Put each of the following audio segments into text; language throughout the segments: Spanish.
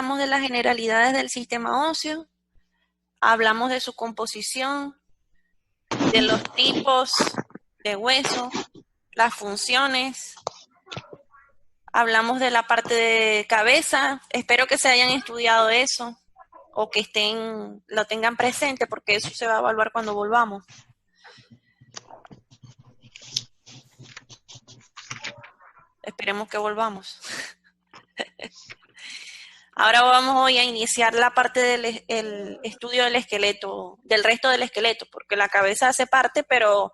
hablamos de las generalidades del sistema óseo, hablamos de su composición, de los tipos de hueso, las funciones, hablamos de la parte de cabeza. Espero que se hayan estudiado eso o que lo tengan presente, porque eso se va a evaluar cuando volvamos. Esperemos que volvamos. Ahora vamos hoy a iniciar la parte del estudio del esqueleto, del resto del esqueleto, porque la cabeza hace parte, pero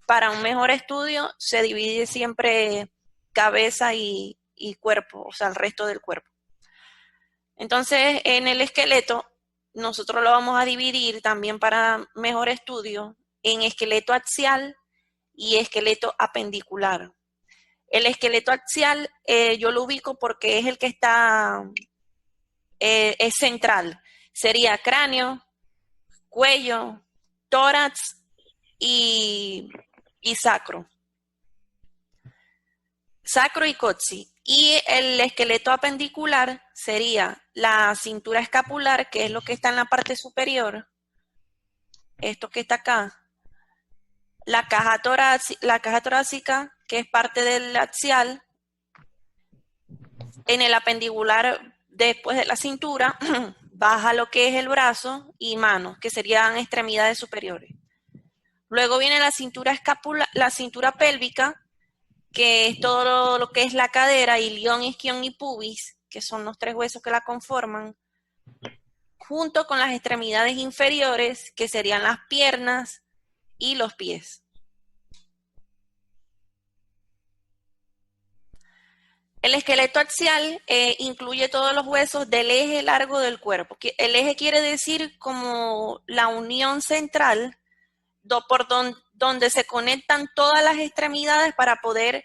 para un mejor estudio se divide siempre cabeza y cuerpo, o sea, el resto del cuerpo. Entonces, en el esqueleto, nosotros lo vamos a dividir también para mejor estudio en esqueleto axial y esqueleto apendicular. El esqueleto axial yo lo ubico porque es el que está, es central. Sería cráneo, cuello, tórax y sacro. Sacro y coxis. Y el esqueleto apendicular sería la cintura escapular, que es lo que está en la parte superior, esto que está acá, la caja torácica, que es parte del axial, en el apendicular, después de la cintura, baja lo que es el brazo y manos, que serían extremidades superiores. Luego viene la cintura la cintura pélvica, que es todo lo que es la cadera, ilión, isquión y pubis, que son los tres huesos que la conforman, junto con las extremidades inferiores, que serían las piernas y los pies. El esqueleto axial incluye todos los huesos del eje largo del cuerpo. El eje quiere decir como la unión central por donde se conectan todas las extremidades para poder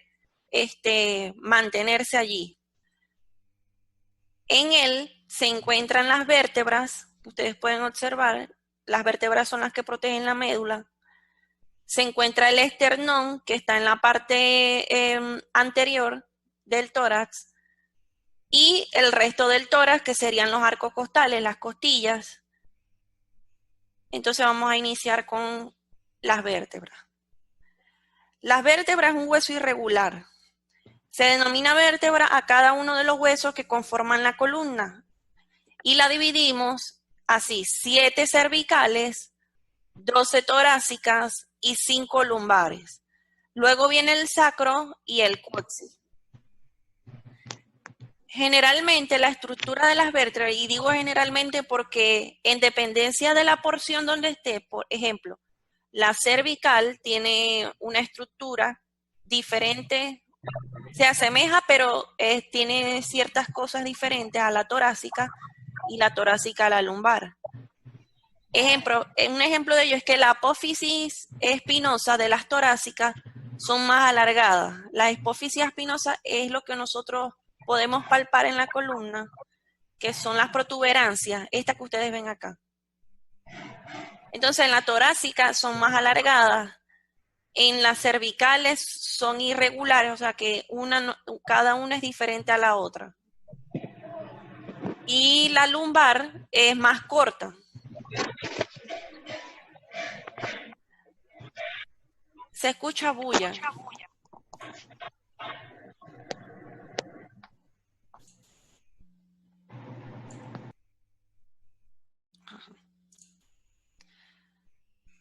mantenerse allí. En él se encuentran las vértebras, ustedes pueden observar, las vértebras son las que protegen la médula. Se encuentra el esternón, que está en la parte anterior del tórax, y el resto del tórax, que serían los arcos costales, las costillas. Entonces vamos a iniciar con las vértebras. Las vértebras es un hueso irregular. Se denomina vértebra a cada uno de los huesos que conforman la columna y la dividimos así: 7 cervicales, 12 torácicas y 5 lumbares. Luego viene el sacro y el coxis. Generalmente la estructura de las vértebras, y digo generalmente porque en dependencia de la porción donde esté, por ejemplo, la cervical tiene una estructura diferente, se asemeja, pero tiene ciertas cosas diferentes a la torácica y la torácica a la lumbar. Un ejemplo de ello es que la apófisis espinosa de las torácicas son más alargadas. La apófisis espinosa es lo que nosotros podemos palpar en la columna, que son las protuberancias, estas que ustedes ven acá. Entonces, en la torácica son más alargadas. En las cervicales son irregulares, o sea que cada una es diferente a la otra. Y la lumbar es más corta. Se escucha bulla.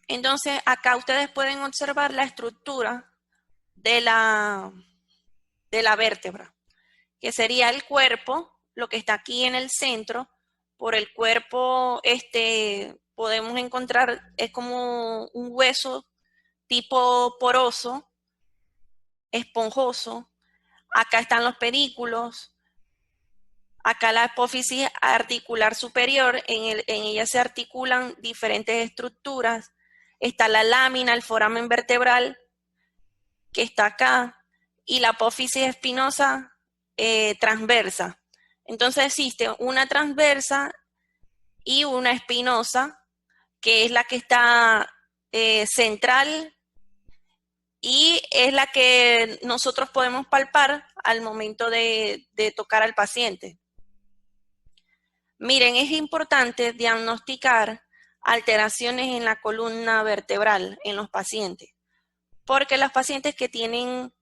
Entonces, acá ustedes pueden observar la estructura de la vértebra, que sería el cuerpo, lo que está aquí en el centro. Por el cuerpo podemos encontrar, es como un hueso tipo poroso, esponjoso. Acá están los pedículos. Acá la apófisis articular superior, en ella se articulan diferentes estructuras. Está la lámina, el foramen vertebral, que está acá, y la apófisis espinosa transversa. Entonces existe una transversa y una espinosa, que es la que está central y es la que nosotros podemos palpar al momento de tocar al paciente. Miren, es importante diagnosticar alteraciones en la columna vertebral en los pacientes, porque los pacientes que tienen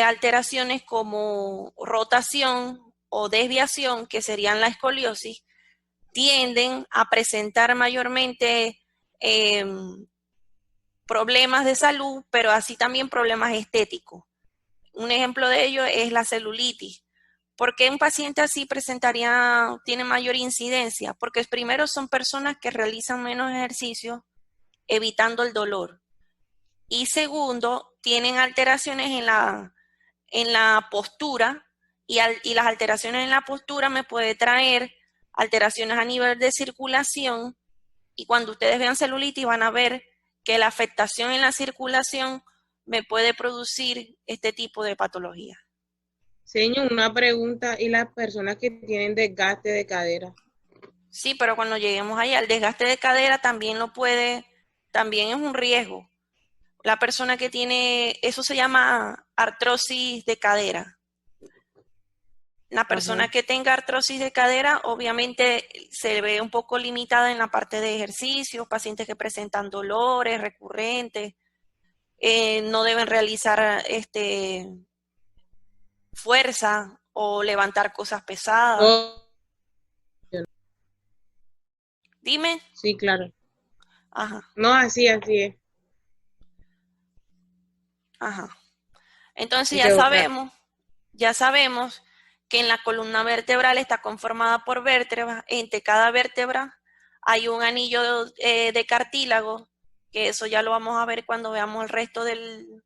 alteraciones como rotación o desviación, que serían la escoliosis, tienden a presentar mayormente problemas de salud, pero así también problemas estéticos. Un ejemplo de ello es la celulitis. ¿Por qué un paciente así tiene mayor incidencia? Porque primero son personas que realizan menos ejercicio, evitando el dolor. Y segundo, tienen alteraciones en la postura y las alteraciones en la postura me puede traer alteraciones a nivel de circulación y cuando ustedes vean celulitis van a ver que la afectación en la circulación me puede producir este tipo de patología. Señor, una pregunta, ¿y las personas que tienen desgaste de cadera? Sí, pero cuando lleguemos allá, el desgaste de cadera también es un riesgo. La persona que tiene, eso se llama artrosis de cadera. La persona Ajá. que tenga artrosis de cadera obviamente se ve un poco limitada en la parte de ejercicios, pacientes que presentan dolores recurrentes, no deben realizar fuerza o levantar cosas pesadas. Oh, Dime. sí, claro. Ajá, No, así es. ajá. Entonces Sí quedó claro. ya sabemos que en la columna vertebral está conformada por vértebras. Entre cada vértebra hay un anillo de cartílago, que eso ya lo vamos a ver cuando veamos el resto del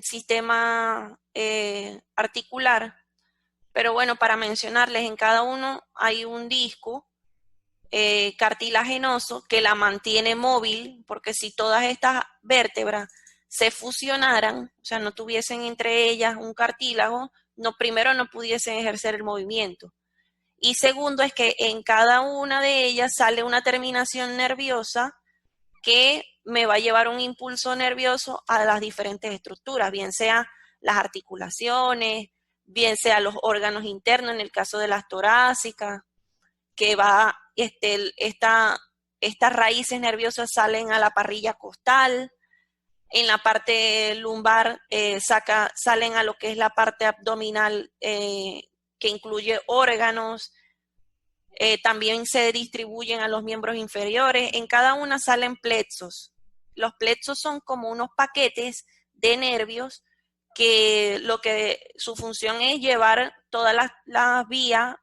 sistema articular. Pero bueno, para mencionarles, en cada uno hay un disco cartilaginoso que la mantiene móvil, porque si todas estas vértebras se fusionaran, o sea, no tuviesen entre ellas un cartílago, primero no pudiesen ejercer el movimiento. Y segundo es que en cada una de ellas sale una terminación nerviosa que me va a llevar un impulso nervioso a las diferentes estructuras, bien sea las articulaciones, bien sea los órganos internos, en el caso de las torácicas, que estas raíces nerviosas salen a la parrilla costal, en la parte lumbar salen a lo que es la parte abdominal que incluye órganos, también se distribuyen a los miembros inferiores, en cada una salen plexos. Los plexos son como unos paquetes de nervios que su función es llevar todas las vías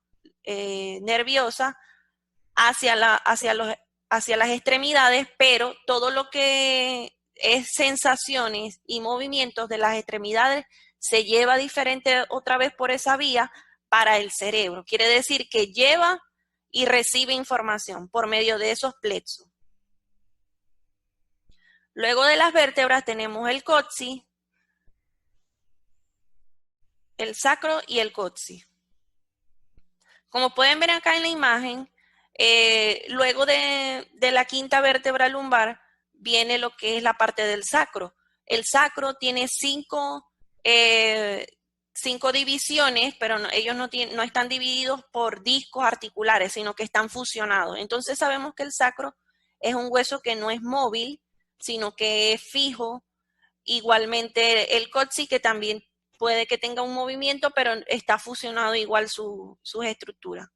nerviosas hacia las extremidades, pero todo lo que es sensaciones y movimientos de las extremidades se lleva diferente otra vez por esa vía para el cerebro. Quiere decir que lleva y recibe información por medio de esos plexos. Luego de las vértebras tenemos el coxis, el sacro y el coxis. Como pueden ver acá en la imagen, luego de la quinta vértebra lumbar viene lo que es la parte del sacro. El sacro tiene cinco divisiones, pero ellos no están divididos por discos articulares, sino que están fusionados. Entonces sabemos que el sacro es un hueso que no es móvil, sino que es fijo. Igualmente el coxis, que también puede que tenga un movimiento, pero está fusionado igual sus estructuras.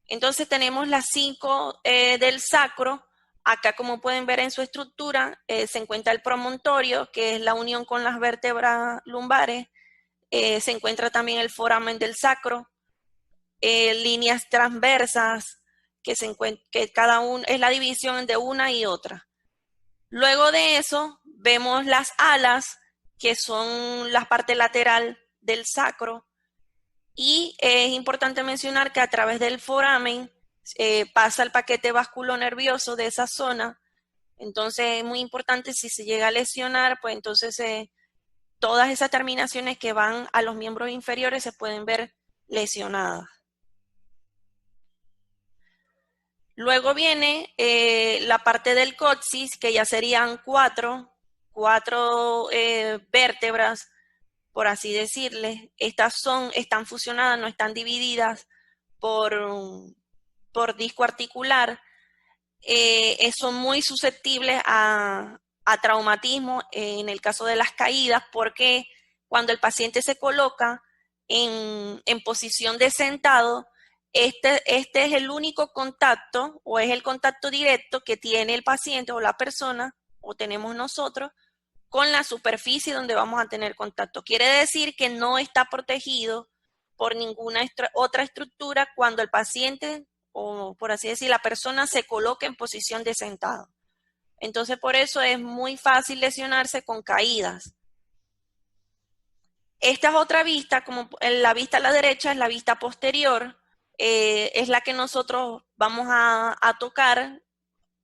Entonces tenemos las 5 del sacro. Acá, como pueden ver en su estructura, se encuentra el promontorio, que es la unión con las vértebras lumbares. Se encuentra también el foramen del sacro, líneas transversas, que cada uno es la división de una y otra. Luego de eso, vemos las alas, que son la parte lateral del sacro, y es importante mencionar que a través del foramen pasa el paquete vasculonervioso de esa zona. Entonces es muy importante, si se llega a lesionar, pues entonces todas esas terminaciones que van a los miembros inferiores se pueden ver lesionadas. Luego viene la parte del coxis, que ya serían cuatro vértebras, por así decirles. Están fusionadas, no están divididas por disco articular, son muy susceptibles a traumatismo en el caso de las caídas, porque cuando el paciente se coloca en posición de sentado, este es el único contacto o es el contacto directo que tiene el paciente o la persona o tenemos nosotros con la superficie donde vamos a tener contacto. Quiere decir que no está protegido por ninguna otra estructura cuando el paciente o por así decir, la persona se coloca en posición de sentado. Entonces, por eso es muy fácil lesionarse con caídas. Esta es otra vista, como la vista a la derecha es la vista posterior, es la que nosotros vamos a tocar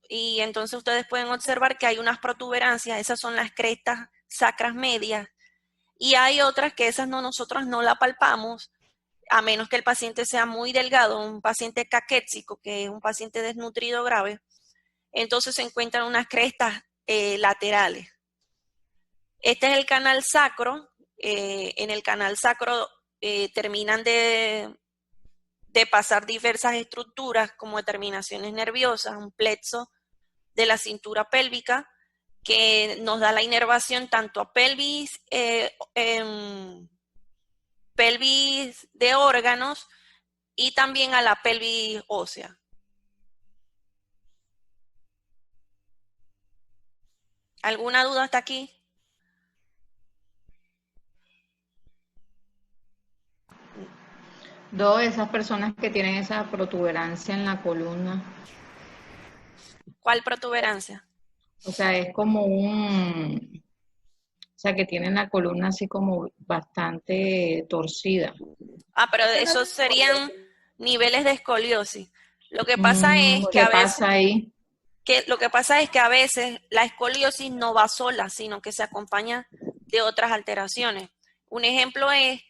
y entonces ustedes pueden observar que hay unas protuberancias, esas son las crestas sacras medias y hay otras que esas nosotros no la palpamos, a menos que el paciente sea muy delgado, un paciente caquéxico, que es un paciente desnutrido grave, entonces se encuentran unas crestas laterales. Este es el canal sacro. En el canal sacro terminan de pasar diversas estructuras como terminaciones nerviosas, un plexo de la cintura pélvica que nos da la inervación tanto a pelvis de órganos y también a la pelvis ósea. ¿Alguna duda hasta aquí? Esas personas que tienen esa protuberancia en la columna. ¿Cuál protuberancia? O sea, es como o sea, que tienen la columna así como bastante torcida. Ah, pero esos serían niveles de escoliosis. Lo que pasa es que ¿Qué pasa ahí? Lo que pasa es que a veces la escoliosis no va sola, sino que se acompaña de otras alteraciones. Un ejemplo es,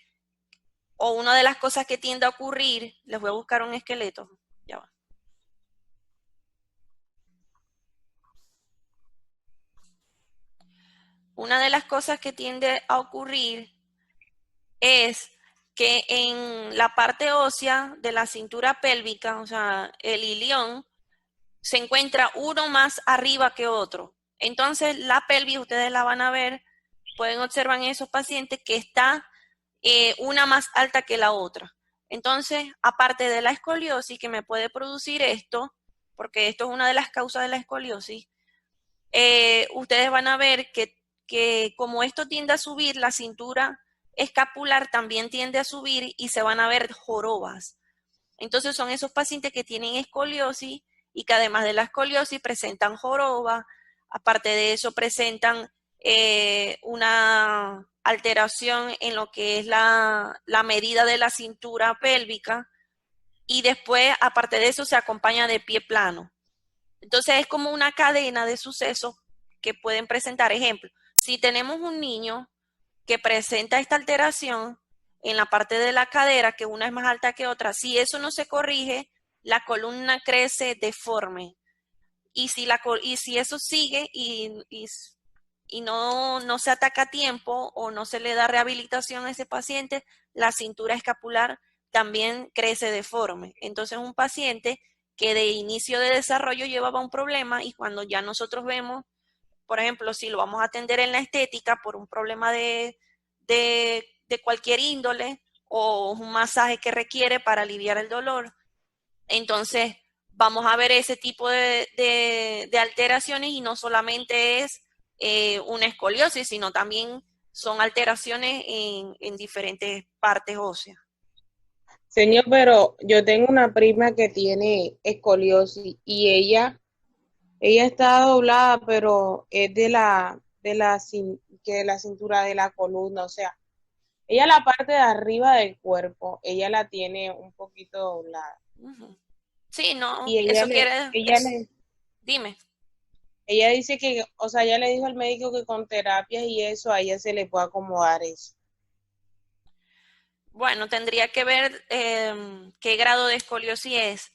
o una de las cosas que tiende a ocurrir, les voy a buscar un esqueleto, ya va. Una de las cosas que tiende a ocurrir es que en la parte ósea de la cintura pélvica, o sea, el ilión, se encuentra uno más arriba que otro. Entonces, la pelvis, ustedes la van a ver, pueden observar en esos pacientes que está una más alta que la otra. Entonces, aparte de la escoliosis que me puede producir esto, porque esto es una de las causas de la escoliosis, ustedes van a ver que como esto tiende a subir, la cintura escapular también tiende a subir y se van a ver jorobas. Entonces son esos pacientes que tienen escoliosis y que además de la escoliosis presentan joroba, aparte de eso presentan una alteración en lo que es la medida de la cintura pélvica y después, aparte de eso, se acompaña de pie plano. Entonces es como una cadena de sucesos que pueden presentar. Ejemplo, si tenemos un niño que presenta esta alteración en la parte de la cadera, que una es más alta que otra, si eso no se corrige, la columna crece deforme. Y si eso sigue y no se ataca a tiempo o no se le da rehabilitación a ese paciente, la cintura escapular también crece deforme. Entonces un paciente que de inicio de desarrollo llevaba un problema y cuando ya nosotros vemos, por ejemplo, si lo vamos a atender en la estética por un problema de cualquier índole o un masaje que requiere para aliviar el dolor, entonces vamos a ver ese tipo de alteraciones y no solamente es una escoliosis, sino también son alteraciones en diferentes partes óseas. Señor, pero yo tengo una prima que tiene escoliosis y ella está doblada, pero es de la cintura de la columna, o sea, ella la parte de arriba del cuerpo, ella la tiene un poquito doblada. Uh-huh. Sí, no, Y eso quiere, dime. Ella dice que, o sea, ella le dijo al médico que con terapias y eso, a ella se le puede acomodar eso. Bueno, tendría que ver qué grado de escoliosis es,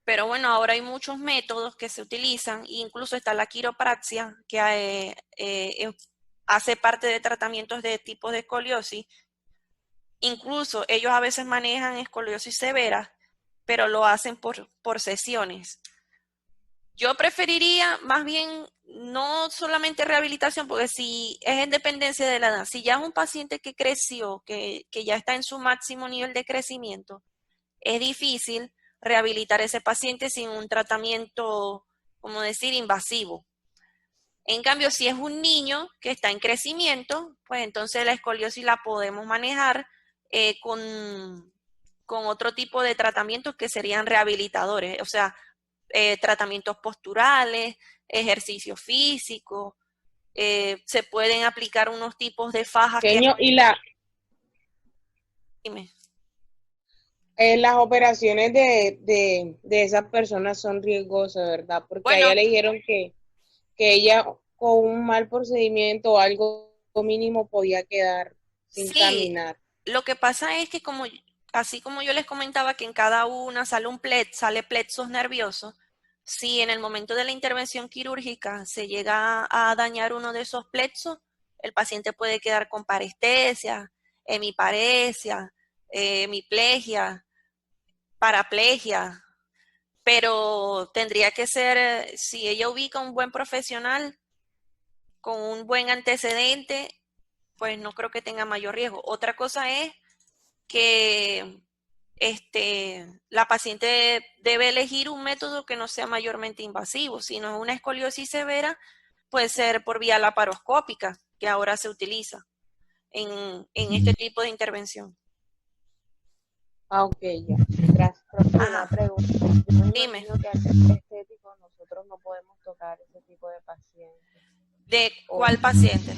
pero bueno, ahora hay muchos métodos que se utilizan, incluso está la quiropraxia, que hace parte de tratamientos de tipos de escoliosis. Incluso ellos a veces manejan escoliosis severa pero lo hacen por sesiones. Yo preferiría más bien no solamente rehabilitación, porque si es en dependencia de la edad, si ya es un paciente que creció, que ya está en su máximo nivel de crecimiento, es difícil rehabilitar a ese paciente sin un tratamiento, como decir, invasivo. En cambio, si es un niño que está en crecimiento, pues entonces la escoliosis la podemos manejar con otro tipo de tratamientos que serían rehabilitadores, o sea, tratamientos posturales, ejercicio físico, se pueden aplicar unos tipos de fajas que... Y Dime. las operaciones de esas personas son riesgosas, ¿verdad? Porque a Bueno, ella le dijeron que ella con un mal procedimiento o algo mínimo podía quedar sin sí, caminar. lo que pasa es que así como yo les comentaba que en cada una sale plexos nerviosos, si en el momento de la intervención quirúrgica se llega a dañar uno de esos plexos, el paciente puede quedar con parestesia, hemiparesia, hemiplegia, paraplegia, pero tendría que ser, si ella ubica un buen profesional con un buen antecedente, pues no creo que tenga mayor riesgo. Otra cosa es que la paciente debe elegir un método que no sea mayormente invasivo. Si no es una escoliosis severa, puede ser por vía laparoscópica, que ahora se utiliza en este tipo de intervención. Ah, ok, ya. Gracias. Profe, una Ajá, pregunta. Yo me dime, imagino que al ser estético nosotros no podemos tocar ese tipo de pacientes. ¿de O, cuál paciente?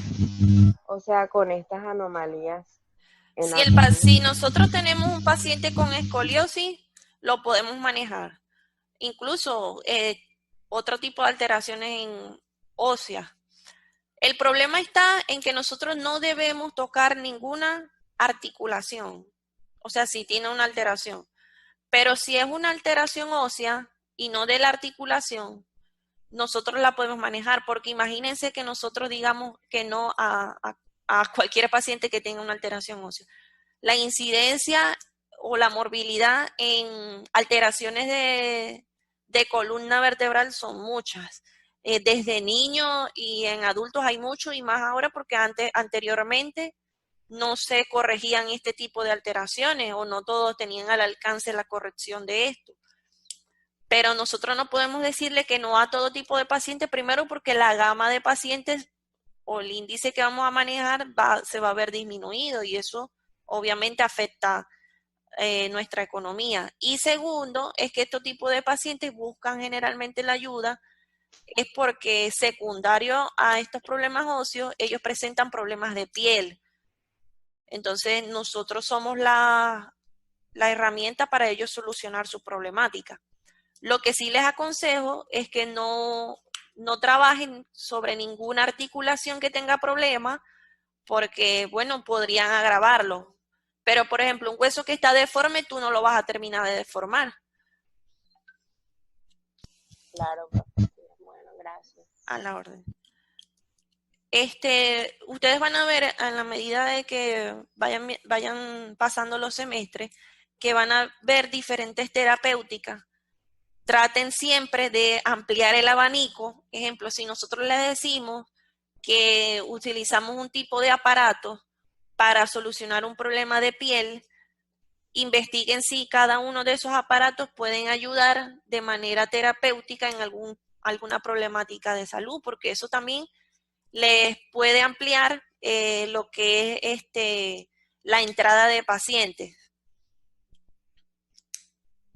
o sea, con estas anomalías en Si anatomía. nosotros tenemos un paciente con escoliosis, lo podemos manejar. Incluso otro tipo de alteraciones óseas. El problema está en que nosotros no debemos tocar ninguna articulación. O sea, si tiene una alteración. Pero si es una alteración ósea y no de la articulación, nosotros la podemos manejar, porque imagínense que nosotros digamos que no a cualquier paciente que tenga una alteración ósea. La incidencia o la morbilidad en alteraciones de columna vertebral son muchas. Desde niños y en adultos hay mucho, y más ahora porque anteriormente no se corregían este tipo de alteraciones o no todos tenían al alcance la corrección de esto. Pero nosotros no podemos decirle que no a todo tipo de pacientes, primero porque la gama de pacientes o el índice que vamos a manejar se va a ver disminuido, y eso obviamente afecta nuestra economía. Y segundo, es que estos tipos de pacientes buscan generalmente la ayuda, es porque secundario a estos problemas óseos, ellos presentan problemas de piel. Entonces nosotros somos la herramienta para ellos solucionar su problemática. Lo que sí les aconsejo es que no trabajen sobre ninguna articulación que tenga problemas, porque, bueno, podrían agravarlo. Pero, por ejemplo, un hueso que está deforme, tú no lo vas a terminar de deformar. Claro, profe. Sí. Bueno, gracias. A la orden. Ustedes van a ver a la medida de que vayan pasando los semestres, que van a ver diferentes terapéuticas. Traten siempre de ampliar el abanico. Ejemplo, si nosotros les decimos que utilizamos un tipo de aparato para solucionar un problema de piel, investiguen si cada uno de esos aparatos pueden ayudar de manera terapéutica en alguna problemática de salud, porque eso también les puede ampliar lo que es la entrada de pacientes.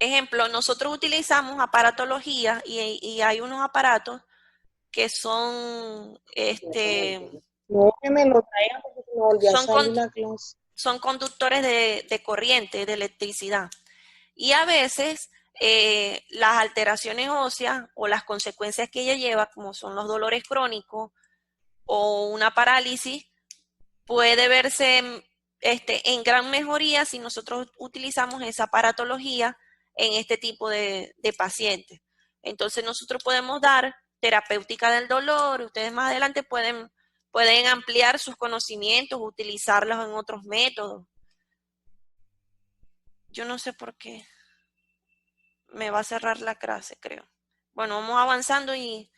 Ejemplo, nosotros utilizamos aparatología y hay unos aparatos que son No, que me lo traigan porque se me volvió a son, salir la clase. son conductores de corriente, de electricidad. Y a veces las alteraciones óseas o las consecuencias que ella lleva, como son los dolores crónicos o una parálisis, puede verse en gran mejoría si nosotros utilizamos esa aparatología en este tipo de pacientes. Entonces nosotros podemos dar terapéutica del dolor. Ustedes más adelante pueden ampliar sus conocimientos, utilizarlos en otros métodos. Yo no sé por qué. Me va a cerrar la clase, creo. Bueno, vamos avanzando y...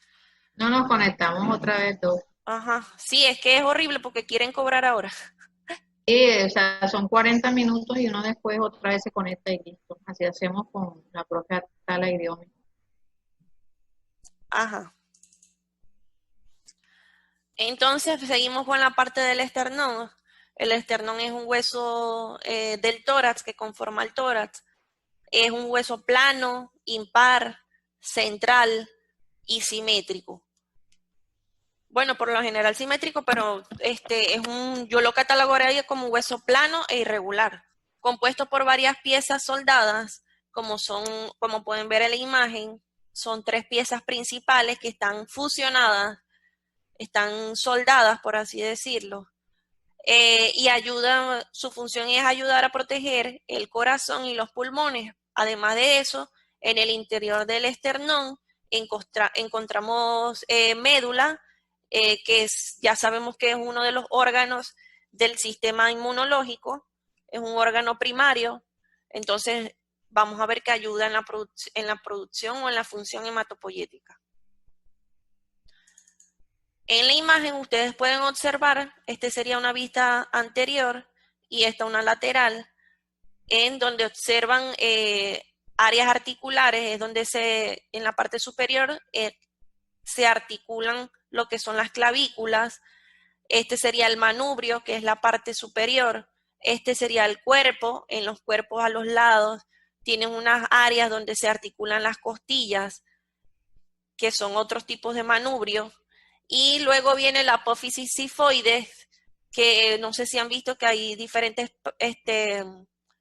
No nos conectamos otra vez dos. Ajá, sí, es que es horrible porque quieren cobrar ahora. Sí, o sea, son 40 minutos y uno después otra vez se conecta y listo. Así hacemos con la propia Tala Idioma. Ajá. Entonces, seguimos con la parte del esternón. El esternón es un hueso del tórax que conforma el tórax. Es un hueso plano, impar, central y simétrico. Bueno, por lo general simétrico, pero yo lo catalogaría como un hueso plano e irregular, compuesto por varias piezas soldadas, como pueden ver en la imagen, son 3 piezas principales que están fusionadas, están soldadas, por así decirlo, y su función es ayudar a proteger el corazón y los pulmones. Además de eso, en el interior del esternón encontramos médula, ya sabemos que es uno de los órganos del sistema inmunológico, es un órgano primario, entonces vamos a ver que ayuda en la producción o en la función hematopoyética. En la imagen ustedes pueden observar, sería una vista anterior y esta una lateral, en donde observan áreas articulares, es donde en la parte superior se articulan lo que son las clavículas. Este sería el manubrio, que es la parte superior. Este sería el cuerpo, en los cuerpos a los lados tienen unas áreas donde se articulan las costillas, que son otros tipos de manubrio. Y luego viene la apófisis sifoides, que no sé si han visto que hay diferentes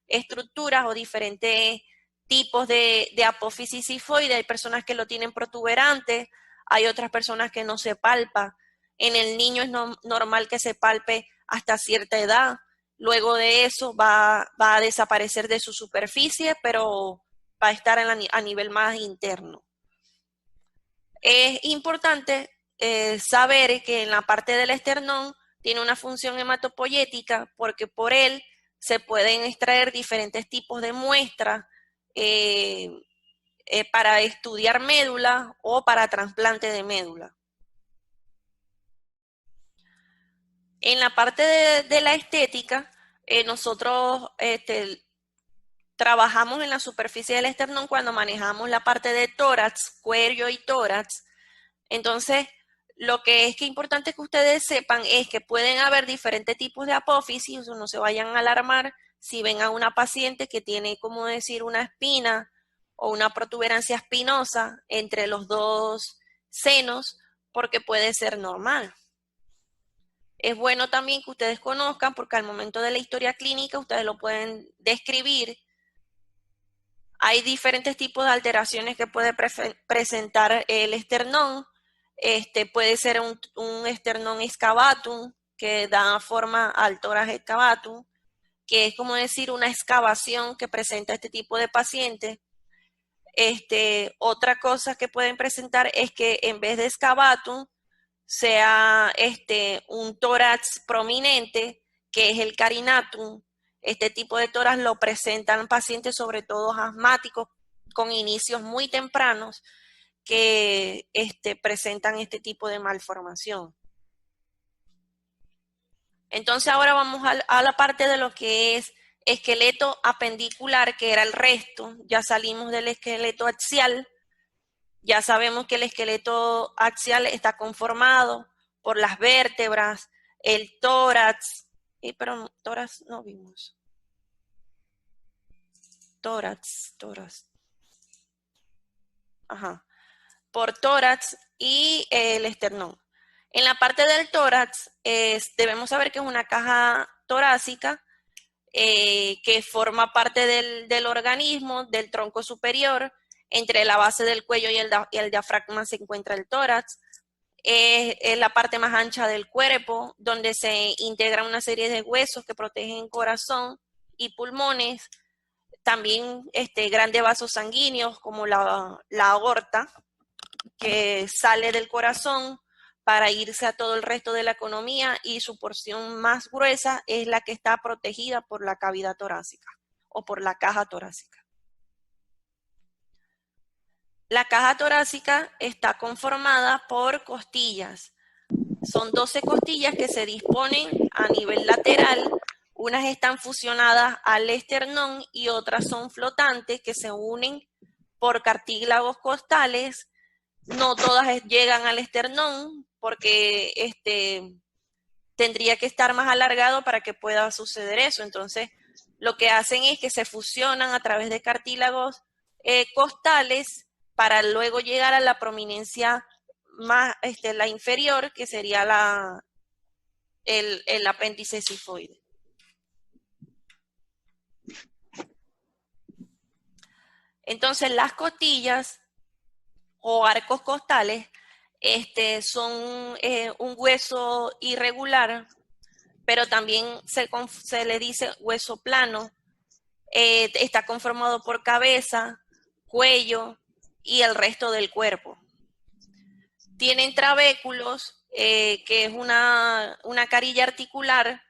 estructuras o diferentes tipos de apófisis sifoide. Hay personas que lo tienen protuberante, hay otras personas que no se palpa. En el niño es normal que se palpe hasta cierta edad. Luego de eso va a desaparecer de su superficie, pero va a estar a nivel más interno. Es importante saber que en la parte del esternón tiene una función hematopoyética porque por él se pueden extraer diferentes tipos de muestras para estudiar médula o para trasplante de médula. En la parte de la estética, nosotros trabajamos en la superficie del esternón cuando manejamos la parte de tórax, cuello y tórax. Entonces, lo que es importante que ustedes sepan es que pueden haber diferentes tipos de apófisis, no se vayan a alarmar si ven a una paciente que tiene, como decir, una espina o una protuberancia espinosa entre los dos senos, porque puede ser normal. Es bueno también que ustedes conozcan, porque al momento de la historia clínica ustedes lo pueden describir. Hay diferentes tipos de alteraciones que puede presentar el esternón. Puede ser un esternón excavatum, que da forma al tórax excavatum, que es como decir una excavación que presenta este tipo de pacientes. Otra cosa que pueden presentar es que en vez de excavatum sea un tórax prominente, que es el carinatum. Este tipo de tórax lo presentan pacientes, sobre todo asmáticos, con inicios muy tempranos, que presentan este tipo de malformación. Entonces ahora vamos a la parte de lo que es esqueleto apendicular, que era el resto. Ya salimos del esqueleto axial. Ya sabemos que el esqueleto axial está conformado por las vértebras, el tórax, pero tórax no vimos. Tórax. Ajá. Por tórax y el esternón. En la parte del tórax debemos saber que es una caja torácica que forma parte del organismo, del tronco superior. Entre la base del cuello y el diafragma se encuentra el tórax. Es la parte más ancha del cuerpo, donde se integran una serie de huesos que protegen corazón y pulmones. También grandes vasos sanguíneos como la aorta, que sale del corazón para irse a todo el resto de la economía, y su porción más gruesa es la que está protegida por la cavidad torácica o por la caja torácica. La caja torácica está conformada por costillas. Son 12 costillas que se disponen a nivel lateral. Unas están fusionadas al esternón y otras son flotantes que se unen por cartílagos costales. No todas llegan al esternón porque tendría que estar más alargado para que pueda suceder eso. Entonces, lo que hacen es que se fusionan a través de cartílagos costales para luego llegar a la prominencia más, la inferior, que sería el apéndice cifoide. Entonces, las costillas o arcos costales son un hueso irregular, pero también se le dice hueso plano. Está conformado por cabeza, cuello y el resto del cuerpo. Tienen trabéculos, que es una carilla articular.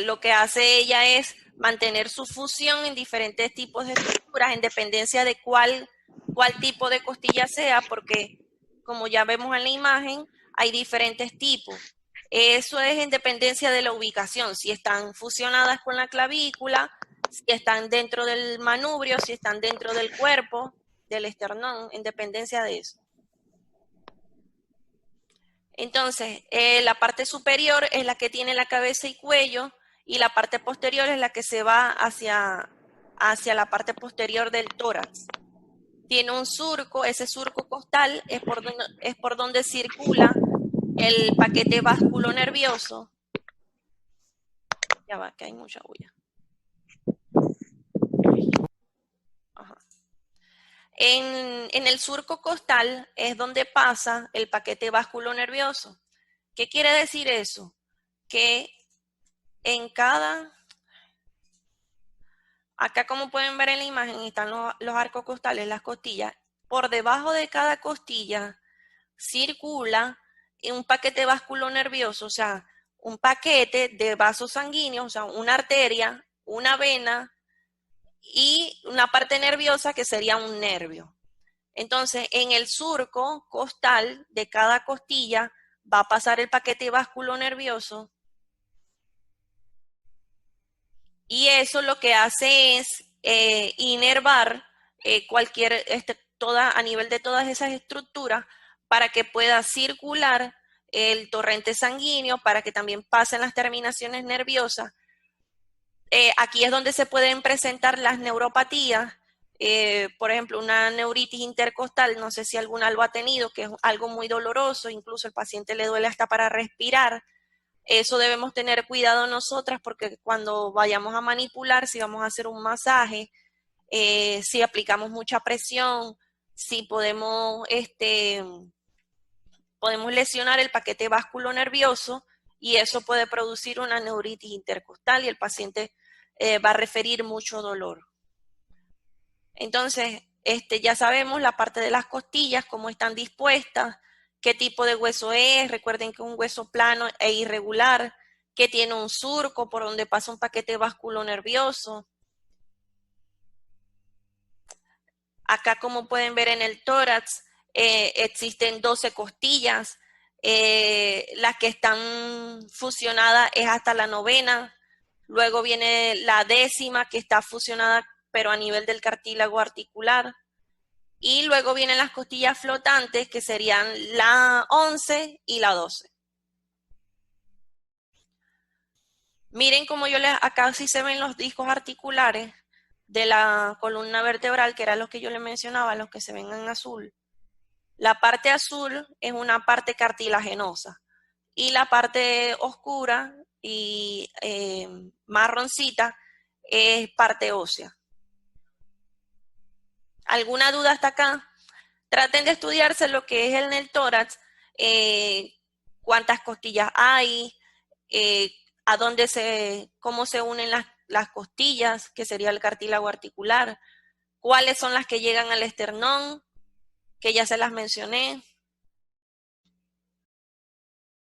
Lo que hace ella es mantener su fusión en diferentes tipos de estructuras en dependencia de cuál tipo de costilla sea, porque como ya vemos en la imagen, hay diferentes tipos. Eso es en dependencia de la ubicación, si están fusionadas con la clavícula, si están dentro del manubrio, si están dentro del cuerpo, del esternón, en dependencia de eso. Entonces, la parte superior es la que tiene la cabeza y cuello, y la parte posterior es la que se va hacia la parte posterior del tórax. Tiene un surco, ese surco costal es por donde circula el paquete vasculonervioso. Ya va, que hay mucha bulla. Ajá. En el surco costal es donde pasa el paquete vasculonervioso. ¿Qué quiere decir eso? Que en acá como pueden ver en la imagen están los arcos costales, las costillas. Por debajo de cada costilla circula un paquete vasculonervioso, o sea, un paquete de vasos sanguíneos, o sea, una arteria, una vena y una parte nerviosa que sería un nervio. Entonces, en el surco costal de cada costilla va a pasar el paquete vasculonervioso, y eso lo que hace es inervar a nivel de todas esas estructuras para que pueda circular el torrente sanguíneo, para que también pasen las terminaciones nerviosas. Aquí es donde se pueden presentar las neuropatías, por ejemplo, una neuritis intercostal, no sé si alguna lo ha tenido, que es algo muy doloroso, incluso el paciente le duele hasta para respirar. Eso debemos tener cuidado nosotras, porque cuando vayamos a manipular, si vamos a hacer un masaje, si aplicamos mucha presión, si podemos lesionar el paquete vasculonervioso, y eso puede producir una neuritis intercostal y el paciente va a referir mucho dolor. Entonces, ya sabemos la parte de las costillas, cómo están dispuestas, qué tipo de hueso es. Recuerden que es un hueso plano e irregular, que tiene un surco por donde pasa un paquete vasculonervioso. Acá, como pueden ver en el tórax, existen 12 costillas. Las que están fusionadas es hasta la 9ª. Luego viene la 10ª, que está fusionada pero a nivel del cartílago articular. Y luego vienen las costillas flotantes, que serían la 11 y la 12. Miren cómo acá sí se ven los discos articulares de la columna vertebral, que eran los que yo les mencionaba, los que se ven en azul. La parte azul es una parte cartilaginosa, y la parte oscura y marroncita es parte ósea. ¿Alguna duda hasta acá? Traten de estudiarse lo que es el neutórax, cuántas costillas hay, cómo se unen las costillas, que sería el cartílago articular, cuáles son las que llegan al esternón, que ya se las mencioné.